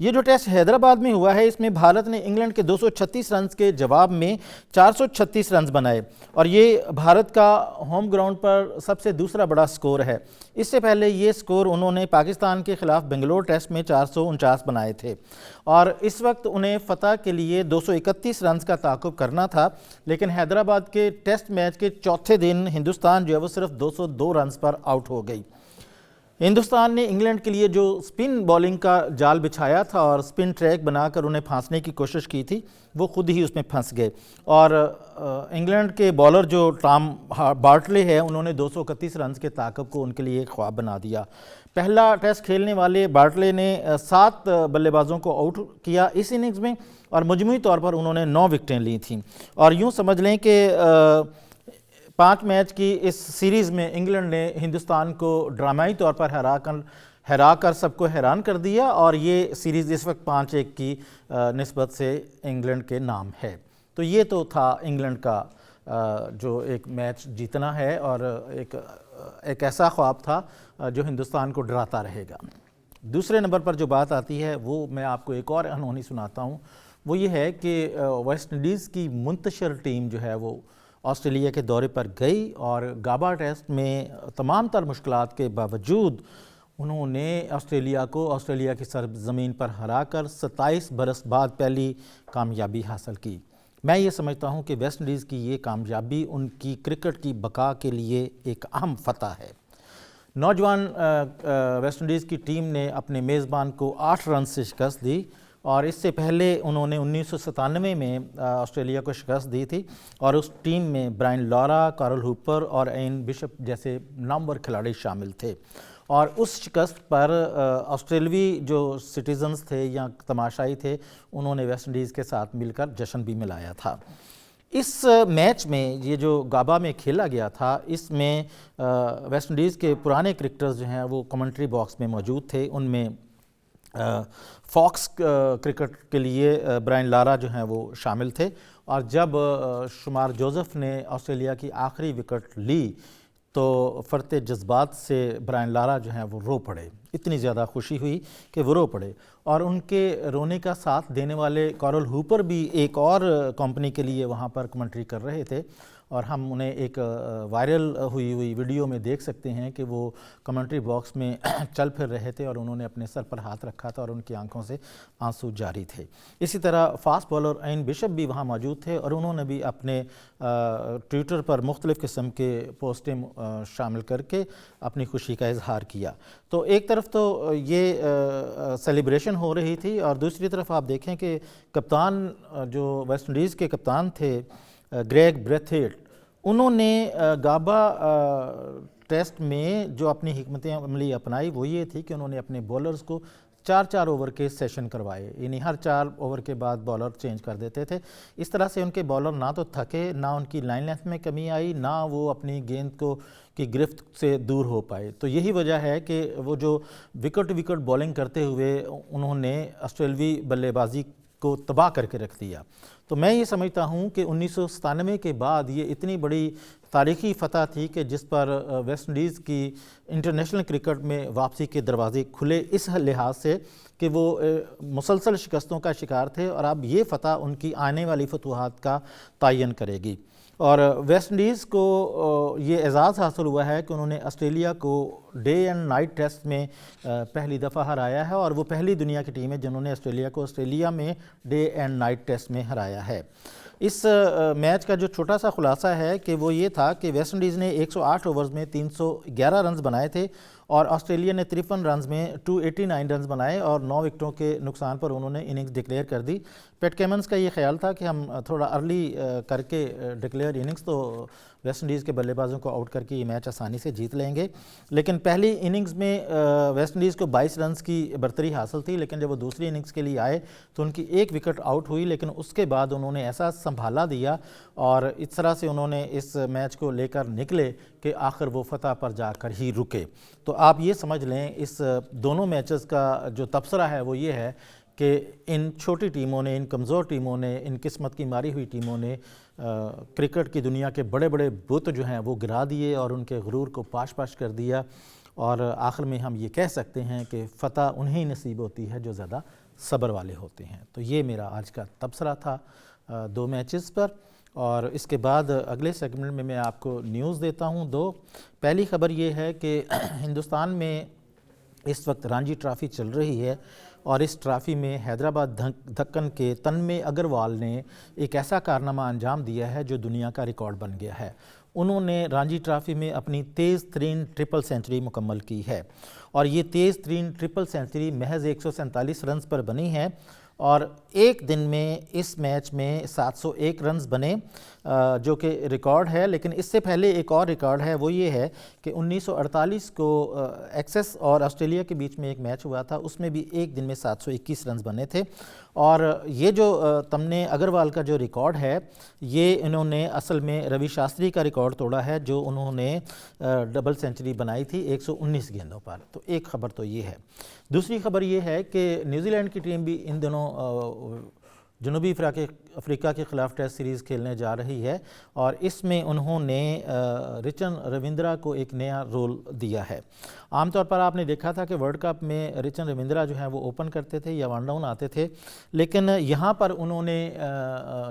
یہ جو ٹیسٹ حیدرآباد میں ہوا ہے اس میں بھارت نے انگلینڈ کے 236 رنز کے جواب میں 436 رنز بنائے اور یہ بھارت کا ہوم گراؤنڈ پر سب سے دوسرا بڑا سکور ہے۔ اس سے پہلے یہ سکور انہوں نے پاکستان کے خلاف بنگلور ٹیسٹ میں 449 بنائے تھے اور اس وقت انہیں فتح کے لیے 231 رنز کا تعاقب کرنا تھا، لیکن حیدرآباد کے ٹیسٹ میچ کے چوتھے دن ہندوستان جو ہے وہ صرف 202 رنز پر آؤٹ ہو گئی۔ ہندوستان نے انگلینڈ کے لیے جو سپن بولنگ کا جال بچھایا تھا اور سپن ٹریک بنا کر انہیں پھانسنے کی کوشش کی تھی، وہ خود ہی اس میں پھنس گئے اور انگلینڈ کے بولر جو ٹام بارٹلے ہے انہوں نے 231 رنز کے تعاقب کو ان کے لیے ایک خواب بنا دیا۔ پہلا ٹیسٹ کھیلنے والے بارٹلے نے 7 بلے بازوں کو آؤٹ کیا اس اننگز میں اور مجموعی طور پر انہوں نے 9 وکٹیں لی تھیں اور یوں سمجھ لیں کہ 5 میچ کی اس سیریز میں انگلینڈ نے ہندوستان کو ڈرامائی طور پر ہرا کر سب کو حیران کر دیا اور یہ سیریز اس وقت 5-1 کی نسبت سے انگلینڈ کے نام ہے۔ تو یہ تو تھا انگلینڈ کا جو ایک میچ جیتنا ہے اور ایک ایسا خواب تھا جو ہندوستان کو ڈراتا رہے گا۔ دوسرے نمبر پر جو بات آتی ہے وہ میں آپ کو ایک اور انہونی سناتا ہوں، وہ یہ ہے کہ ویسٹ انڈیز کی منتشر ٹیم جو ہے وہ آسٹریلیا کے دورے پر گئی اور گابا ٹیسٹ میں تمام تر مشکلات کے باوجود انہوں نے آسٹریلیا کی سرزمین پر ہرا کر 27 برس بعد پہلی کامیابی حاصل کی۔ میں یہ سمجھتا ہوں کہ ویسٹ انڈیز کی یہ کامیابی ان کی کرکٹ کی بقا کے لیے ایک اہم فتح ہے۔ نوجوان ویسٹ انڈیز کی ٹیم نے اپنے میزبان کو 8 رنز سے شکست دی اور اس سے پہلے انہوں نے 1997 میں آسٹریلیا کو شکست دی تھی اور اس ٹیم میں برائن لارا، کارل ہوپر اور ایئن بشپ جیسے نامور کھلاڑی شامل تھے اور اس شکست پر آسٹریلوی جو سٹیزنز تھے یا تماشائی تھے انہوں نے ویسٹ انڈیز کے ساتھ مل کر جشن بھی ملایا تھا۔ اس میچ میں یہ جو گابا میں کھیلا گیا تھا اس میں ویسٹ انڈیز کے پرانے کرکٹرز جو ہیں وہ کمنٹری باکس میں موجود تھے۔ ان میں فاکس کرکٹ کے لیے برائن لارا جو ہیں وہ شامل تھے اور جب شمار جوزف نے آسٹریلیا کی آخری وکٹ لی تو فرتے جذبات سے برائن لارا جو ہیں وہ رو پڑے، اتنی زیادہ خوشی ہوئی کہ وہ رو پڑے اور ان کے رونے کا ساتھ دینے والے کارل ہوپر بھی ایک اور کمپنی کے لیے وہاں پر کمنٹری کر رہے تھے اور ہم انہیں ایک وائرل ہوئی ویڈیو میں دیکھ سکتے ہیں کہ وہ کمنٹری باکس میں چل پھر رہے تھے اور انہوں نے اپنے سر پر ہاتھ رکھا تھا اور ان کی آنکھوں سے آنسو جاری تھے۔ اسی طرح فاسٹ بالر ایئن بشپ بھی وہاں موجود تھے اور انہوں نے بھی اپنے ٹویٹر پر مختلف قسم کے پوسٹیں شامل کر کے اپنی خوشی کا اظہار کیا۔ تو ایک طرف تو یہ سیلیبریشن ہو رہی تھی اور دوسری طرف آپ دیکھیں کہ کپتان جو ویسٹ انڈیز کے کپتان تھے گریگ بریتھیٹ، انہوں نے گابا ٹیسٹ میں جو اپنی حکمت عملی اپنائی وہ یہ تھی کہ انہوں نے اپنے بولرز کو 4 اوور کے سیشن کروائے، یعنی ہر 4 اوور کے بعد بولر چینج کر دیتے تھے۔ اس طرح سے ان کے بولر نہ تو تھکے، نہ ان کی لائن لیتھ میں کمی آئی، نہ وہ اپنی گیند کی گرفت سے دور ہو پائے۔ تو یہی وجہ ہے کہ وہ جو وکٹ بولنگ کرتے ہوئے انہوں نے آسٹریلوی بلے بازی کو تباہ کر کے رکھ دیا۔ تو میں یہ سمجھتا ہوں کہ 1997 کے بعد یہ اتنی بڑی تاریخی فتح تھی کہ جس پر ویسٹ انڈیز کی انٹرنیشنل کرکٹ میں واپسی کے دروازے کھلے اس لحاظ سے کہ وہ مسلسل شکستوں کا شکار تھے اور اب یہ فتح ان کی آنے والی فتوحات کا تعین کرے گی۔ اور ویسٹ انڈیز کو یہ اعزاز حاصل ہوا ہے کہ انہوں نے آسٹریلیا کو ڈے اینڈ نائٹ ٹیسٹ میں پہلی دفعہ ہرایا ہے اور وہ پہلی دنیا کی ٹیم ہے جنہوں نے آسٹریلیا میں ڈے اینڈ نائٹ ٹیسٹ میں ہرایا ہے۔ اس میچ کا جو چھوٹا سا خلاصہ ہے کہ وہ یہ تھا کہ ویسٹ انڈیز نے 108 اوورز میں 311 رنز بنائے تھے اور آسٹریلیا نے 53 رنز میں 289 رنز بنائے اور 9 وکٹوں کے نقصان پر انہوں نے اننگز ڈکلیئر کر دی۔ پیٹ کیمنز کا یہ خیال تھا کہ ہم تھوڑا ارلی کر کے ڈکلیئر اننگز تو ویسٹ انڈیز کے بلے بازوں کو آؤٹ کر کے یہ میچ آسانی سے جیت لیں گے، لیکن پہلی اننگز میں ویسٹ انڈیز کو 22 رنز کی برتری حاصل تھی، لیکن جب وہ دوسری اننگز کے لیے آئے تو ان کی 1 وکٹ آؤٹ ہوئی، لیکن اس کے بعد انہوں نے ایسا سنبھالا دیا اور اس طرح سے انہوں نے اس میچ کو لے کر نکلے کہ آخر وہ فتح پر جا کر ہی رکے۔ تو آپ یہ سمجھ لیں اس دونوں میچز کا جو تبصرہ ہے وہ یہ ہے کہ ان چھوٹی ٹیموں نے، ان کمزور ٹیموں نے، ان قسمت کی ماری ہوئی ٹیموں نے کرکٹ کی دنیا کے بڑے بڑے بت جو ہیں وہ گرا دیے اور ان کے غرور کو پاش کر دیا اور آخر میں ہم یہ کہہ سکتے ہیں کہ فتح انہیں نصیب ہوتی ہے جو زیادہ صبر والے ہوتے ہیں۔ تو یہ میرا آج کا تبصرہ تھا 2 میچز پر، اور اس کے بعد اگلے سیگمنٹ میں آپ کو نیوز دیتا ہوں 2۔ پہلی خبر یہ ہے کہ ہندوستان میں اس وقت رانجی ٹرافی چل رہی ہے، اور اس ٹرافی میں حیدرآباد دھکن کے تنمے اگروال نے ایک ایسا کارنامہ انجام دیا ہے جو دنیا کا ریکارڈ بن گیا ہے۔ انہوں نے رانجی ٹرافی میں اپنی تیز ترین ٹرپل سینچری مکمل کی ہے، اور یہ تیز ترین ٹرپل سینچری محض 147 رنز پر بنی ہے، اور ایک دن میں اس میچ میں 701 رنز بنے، جو کہ ریکارڈ ہے۔ لیکن اس سے پہلے ایک اور ریکارڈ ہے، وہ یہ ہے کہ 1948 کو ایکسس اور آسٹریلیا کے بیچ میں ایک میچ ہوا تھا، اس میں بھی ایک دن میں 721 رنز بنے تھے۔ اور یہ جو تمنے اگروال کا جو ریکارڈ ہے، یہ انہوں نے اصل میں روی شاستری کا ریکارڈ توڑا ہے، جو انہوں نے ڈبل سینچری بنائی تھی 119 گیندوں پر۔ تو ایک خبر تو یہ ہے۔ دوسری خبر یہ ہے کہ نیوزی لینڈ کی ٹیم بھی ان دنوں جنوبی افریقہ کے خلاف ٹیسٹ سیریز کھیلنے جا رہی ہے، اور اس میں انہوں نے رچن رویندرا کو ایک نیا رول دیا ہے۔ عام طور پر آپ نے دیکھا تھا کہ ورلڈ کپ میں رچن رویندرا جو ہیں وہ اوپن کرتے تھے یا ون ڈاؤن آتے تھے، لیکن یہاں پر انہوں نے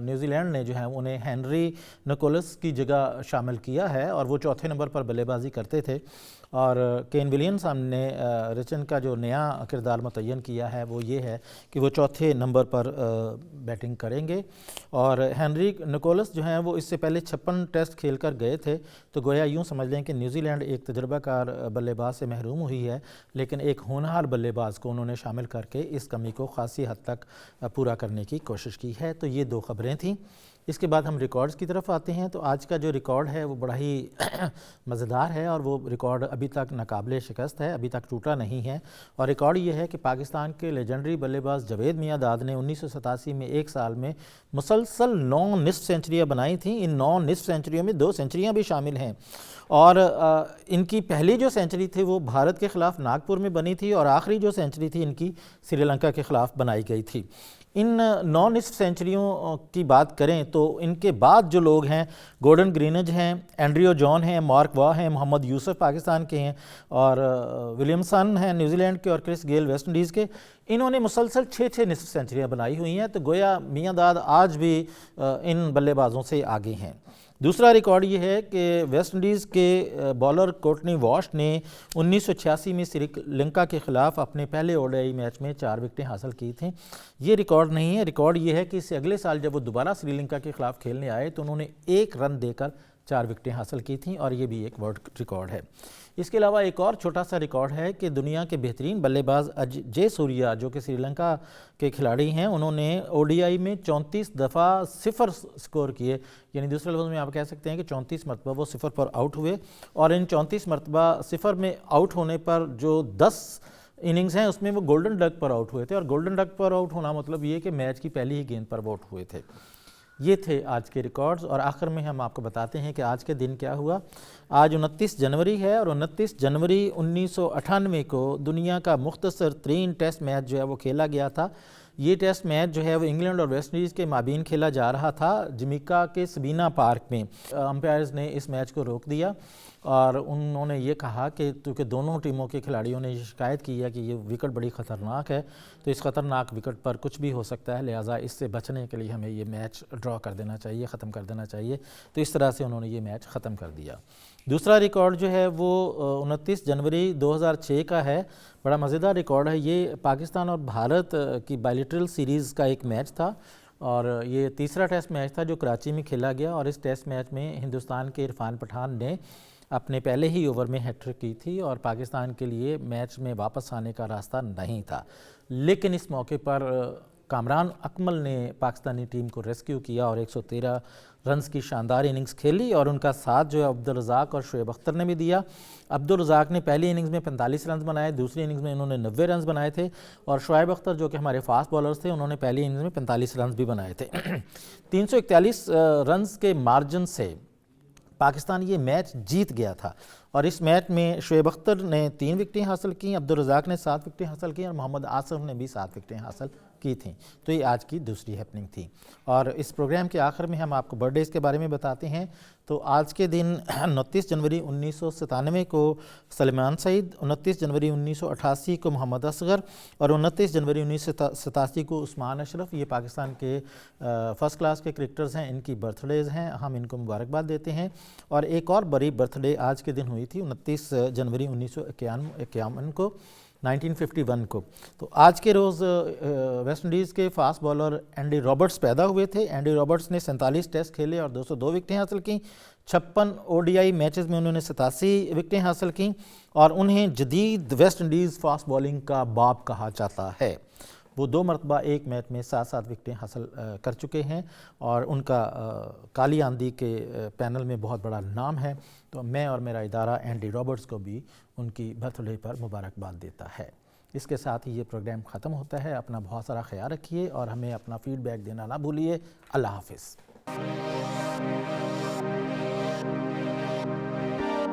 نیوزی لینڈ نے جو ہے انہیں ہینری نکولس کی جگہ شامل کیا ہے، اور وہ چوتھے نمبر پر بلے بازی کرتے تھے، اور کین ولیمسن نے رچن کا جو نیا کردار متعین کیا ہے وہ یہ ہے کہ وہ چوتھے نمبر پر بیٹنگ کریں گے۔ اور ہینری نکولس جو ہیں وہ اس سے پہلے 56 ٹیسٹ کھیل کر گئے تھے، تو گویا یوں سمجھ لیں کہ نیوزی لینڈ ایک تجربہ کار بلے باز سے محروم ہوئی ہے، لیکن ایک ہونہار بلے باز کو انہوں نے شامل کر کے اس کمی کو خاصی حد تک پورا کرنے کی کوشش کی ہے۔ تو یہ 2 خبریں تھیں۔ اس کے بعد ہم ریکارڈز کی طرف آتے ہیں۔ تو آج کا جو ریکارڈ ہے وہ بڑا ہی مزیدار ہے، اور وہ ریکارڈ ابھی تک ناقابل شکست ہے، ابھی تک ٹوٹا نہیں ہے۔ اور ریکارڈ یہ ہے کہ پاکستان کے لیجنڈری بلے باز جاوید میاں داد نے 1987 میں ایک سال میں مسلسل 9 نصف سینچریاں بنائی تھیں۔ ان 9 نصف سینچریوں میں 2 سینچریاں بھی شامل ہیں، اور ان کی پہلی جو سینچری تھی وہ بھارت کے خلاف ناگپور میں بنی تھی، اور آخری جو سینچری تھی ان کی سری لنکا کے خلاف بنائی گئی تھی۔ ان 9 نصف سینچریوں کی بات کریں تو ان کے بعد جو لوگ ہیں، گورڈن گرینج ہیں، اینڈریو جان ہیں، مارک واہ ہیں، محمد یوسف پاکستان کے ہیں، اور ولیمسن ہیں نیوزی لینڈ کے، اور کرس گیل ویسٹ انڈیز کے، انہوں نے مسلسل 6 نصف سینچریاں بنائی ہوئی ہیں۔ تو گویا میاں داد آج بھی ان بلے بازوں سے آگے ہیں۔ دوسرا ریکارڈ یہ ہے کہ ویسٹ انڈیز کے بالر کورٹنی واش نے 1986 میں سری لنکا کے خلاف اپنے پہلے ODI میچ میں 4 وکٹیں حاصل کی تھیں۔ یہ ریکارڈ نہیں ہے، ریکارڈ یہ ہے کہ اس سے اگلے سال جب وہ دوبارہ سری لنکا کے خلاف کھیلنے آئے تو انہوں نے 1 رن دے کر 4 وکٹیں حاصل کی تھیں، اور یہ بھی ایک ورلڈ ریکارڈ ہے۔ اس کے علاوہ ایک اور چھوٹا سا ریکارڈ ہے کہ دنیا کے بہترین بلے باز جے سوریا جو کہ سری لنکا کے کھلاڑی ہیں، انہوں نے ODI میں 34 دفعہ 0 سکور کیے، یعنی دوسرے لفظ میں آپ کہہ سکتے ہیں کہ 34 مرتبہ وہ 0 پر آؤٹ ہوئے، اور ان 34 مرتبہ 0 میں آؤٹ ہونے پر جو 10 اننگز ہیں اس میں وہ گولڈن ڈک پر آؤٹ ہوئے تھے، اور گولڈن ڈک پر آؤٹ ہونا مطلب یہ کہ میچ کی پہلی ہی گیند پر وہ آؤٹ ہوئے تھے۔ یہ تھے آج کے ریکارڈز، اور آخر میں ہم آپ کو بتاتے ہیں کہ آج کے دن کیا ہوا۔ آج 29 جنوری ہے، اور 29 جنوری 1998 کو دنیا کا مختصر ترین ٹیسٹ میچ جو ہے وہ کھیلا گیا تھا۔ یہ ٹیسٹ میچ جو ہے وہ انگلینڈ اور ویسٹ انڈیز کے مابین کھیلا جا رہا تھا جمیکا کے سبینا پارک میں۔ امپائرز نے اس میچ کو روک دیا، اور انہوں نے یہ کہا کہ کیونکہ دونوں ٹیموں کے کھلاڑیوں نے یہ شکایت کی ہے کہ یہ وکٹ بڑی خطرناک ہے، تو اس خطرناک وکٹ پر کچھ بھی ہو سکتا ہے، لہٰذا اس سے بچنے کے لیے ہمیں یہ میچ ڈرا کر دینا چاہیے، ختم کر دینا چاہیے۔ تو اس طرح سے انہوں نے یہ میچ ختم کر دیا۔ دوسرا ریکارڈ جو ہے وہ 29 جنوری 2006 کا ہے، بڑا مزیدار ریکارڈ ہے۔ یہ پاکستان اور بھارت کی بائلیٹرل سیریز کا ایک میچ تھا، اور یہ تیسرا ٹیسٹ میچ تھا جو کراچی میں کھیلا گیا، اور اس ٹیسٹ میچ میں ہندوستان کے عرفان پٹھان نے اپنے پہلے ہی اوور میں ہیٹ ٹرک کی تھی، اور پاکستان کے لیے میچ میں واپس آنے کا راستہ نہیں تھا، لیکن اس موقع پر کامران اکمل نے پاکستانی ٹیم کو ریسکیو کیا اور 113 رنز کی شاندار اننگز کھیلی، اور ان کا ساتھ جو ہے عبدالرزاق اور شعیب اختر نے بھی دیا۔ عبدالرزاق نے پہلی اننگز میں 45 رنز بنائے، دوسری اننگز میں انہوں نے 90 رنز بنائے تھے، اور شعیب اختر جو کہ ہمارے فاسٹ بالرز تھے انہوں نے پہلی اننگز میں 45 رنز بھی بنائے تھے۔ 341 رنز کے مارجن سے پاکستان یہ میچ جیت گیا تھا، اور اس میچ میں شعیب اختر نے 3 وکٹیں حاصل کیں، عبدالرزاق نے 7 وکٹیں حاصل کیں اور محمد آصف نے بھی 7 وکٹیں حاصل کی تھیں۔ تو یہ آج کی دوسری ہیپننگ تھی، اور اس پروگرام کے آخر میں ہم آپ کو برتھ ڈیز کے بارے میں بتاتے ہیں۔ تو آج کے دن 29 جنوری 1997 کو سلمان سعید، 29 جنوری 1988 کو محمد اصغر اور 29 جنوری 1987 کو عثمان اشرف، یہ پاکستان کے فرسٹ کلاس کے کرکٹرز ہیں، ان کی برتھ ڈیز ہیں، ہم ان کو مبارکباد دیتے ہیں۔ اور ایک اور بڑی برتھ ڈے آج کے دن ہوئی تھی 29 جنوری 1951 کو، 1951 کو۔ تو آج کے روز ویسٹ انڈیز کے فاسٹ بالر اینڈی رابرٹس پیدا ہوئے تھے۔ اینڈی رابرٹس نے 47 ٹیسٹ کھیلے اور 202 وکٹیں حاصل کیں، 56 ODI میچز میں انہوں نے 87 وکٹیں حاصل کیں، اور انہیں جدید ویسٹ انڈیز فاسٹ بالنگ کا باپ کہا جاتا ہے۔ وہ 2 مرتبہ ایک میچ میں 7 وکٹیں حاصل کر چکے ہیں، اور ان کا کالی آندھی کے پینل میں بہت بڑا نام ہے۔ تو میں اور میرا ادارہ اینڈی رابرٹس کو بھی ان کی برتھ ڈے پر مبارکباد دیتا ہے۔ اس کے ساتھ ہی یہ پروگرام ختم ہوتا ہے۔ اپنا بہت سارا خیال رکھیے اور ہمیں اپنا فیڈ بیک دینا نہ بھولیے۔ اللہ حافظ۔